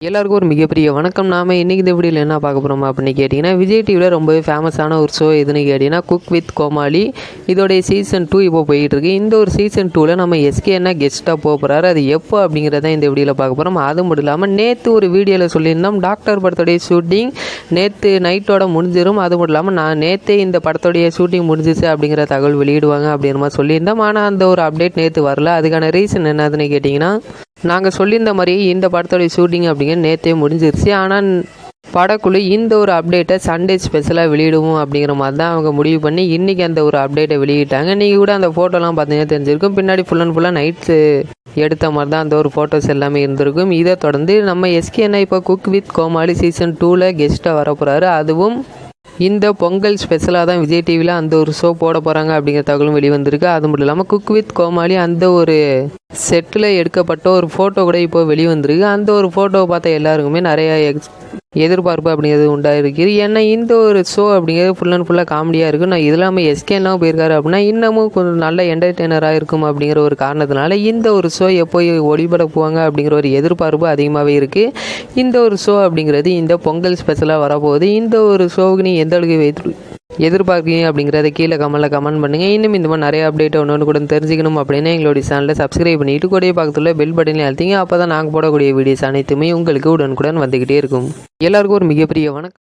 எல்லாருக்கும் ஒரு மிகப்பெரிய வணக்கம். நாம இன்னைக்கு இந்த வீடியோவில் என்ன பார்க்க போகிறோம் அப்படின்னு கேட்டிங்கன்னா, விஜய் டிவியில் ரொம்பவே ஃபேமஸான ஒரு ஷோ எதுன்னு கேட்டிங்கன்னா குக் வித் கோமாளி. இதோடைய சீசன் 2 இப்போ போயிட்டுருக்கு. இந்த ஒரு சீசன் 2ல் நம்ம எஸ்கே என்ன கெஸ்ட்டாக போக போகிறாரு, அது எப்போ அப்படிங்கிறத இந்த வீடியோவில் பார்க்க போகிறோம். அது மட்டும் இல்லாமல் நேற்று ஒரு வீடியோவில் சொல்லியிருந்தோம் டாக்டர் படத்தோடைய ஷூட்டிங் நேற்று நைட்டோட முடிஞ்சிடும். அது மட்டும் இல்லாமல் நான் நேற்றே இந்த படத்தோடைய ஷூட்டிங் முடிஞ்சிச்சு அப்படிங்கிற தகவல் வெளியிடுவாங்க அப்படிங்கிற மாதிரி சொல்லியிருந்தோம். ஆனால் அந்த ஒரு அப்டேட் நேற்று வரல. அதுக்கான ரீசன் என்னதுன்னு கேட்டிங்கன்னா, நாங்கள் சொல்லியிருந்த மாதிரி இந்த படத்தோடைய ஷூட்டிங் அப்படிங்கிற நேற்றே முடிஞ்சிருச்சு. ஆனால் படக்குழு இந்த ஒரு அப்டேட்டை சண்டே ஸ்பெஷலாக வெளியிடுவோம் அப்படிங்கிற மாதிரி தான் அவங்க முடிவு பண்ணி இன்றைக்கி அந்த ஒரு அப்டேட்டை வெளியிட்டாங்க. நீங்கள் கூட அந்த ஃபோட்டோலாம் பார்த்தீங்கன்னா தெரிஞ்சிருக்கும். பின்னாடி ஃபுல்லாக நைட்ஸு எடுத்த மாதிரி தான் அந்த ஒரு ஃபோட்டோஸ் எல்லாமே இருந்திருக்கும். இதை தொடர்ந்து நம்ம எஸ்கே என்ன இப்போ குக் வித் கோமாளி சீசன் 2ல் கெஸ்ட்டாக வர போகிறாரு. அதுவும் இந்த பொங்கல் ஸ்பெஷலாக தான் விஜய் டிவியில் அந்த ஒரு ஷோ போட போகிறாங்க அப்படிங்கிற தகவலும் வெளிவந்திருக்கு. அது மட்டும் இல்லாமல் குக் வித் கோமாளி அந்த ஒரு செட்டில் எடுக்கப்பட்ட ஒரு ஃபோட்டோ கூட இப்போ வெளிவந்திருக்கு. அந்த ஒரு ஃபோட்டோவை பார்த்த எல்லாருக்குமே நிறைய எதிர்பார்ப்பு அப்படிங்கிறது உண்டாயிருக்குது. ஏன்னா இந்த ஒரு ஷோ அப்படிங்கிறது ஃபுல்லாக காமெடியாக இருக்கும். நான் இதெல்லாமல் எஸ்கேலாம் போயிருக்காரு அப்படின்னா இன்னமும் கொஞ்சம் நல்ல என்டர்டெய்னராக இருக்கும் அப்படிங்கிற ஒரு காரணத்தினால இந்த ஒரு ஷோ எப்போ ஒளிபரப்புவாங்க அப்படிங்கிற ஒரு எதிர்பார்ப்பு அதிகமாகவே இருக்குது. இந்த ஒரு ஷோ அப்படிங்கிறது இந்த பொங்கல் ஸ்பெஷலாக வரப்போகுது. இந்த ஒரு ஷோவுக்கு நீ எந்த அளவுக்கு எதிர்பார்க்கீங்க அப்படிங்கிறத கீழே கமெண்ட் பண்ணுங்கள். இன்னும் இந்த மாதிரி நிறைய அப்டேட் ஒன்று கூட தெரிஞ்சுக்கணும் அப்படின்னா எங்களுடைய சேனலை சப்ஸ்கிரைப் பண்ணிட்டு கூடயே பக்கத்தில் பெல் பட்டனை அழுத்திங்க. அப்போ தான் நாங்கள் போடக்கூடிய வீடியோஸ் அனைத்துமே உங்களுக்கு உடனுக்குடன் வந்துக்கிட்டே இருக்கும். எல்லாருக்கும் ஒரு மிகப்பெரிய வணக்கம்.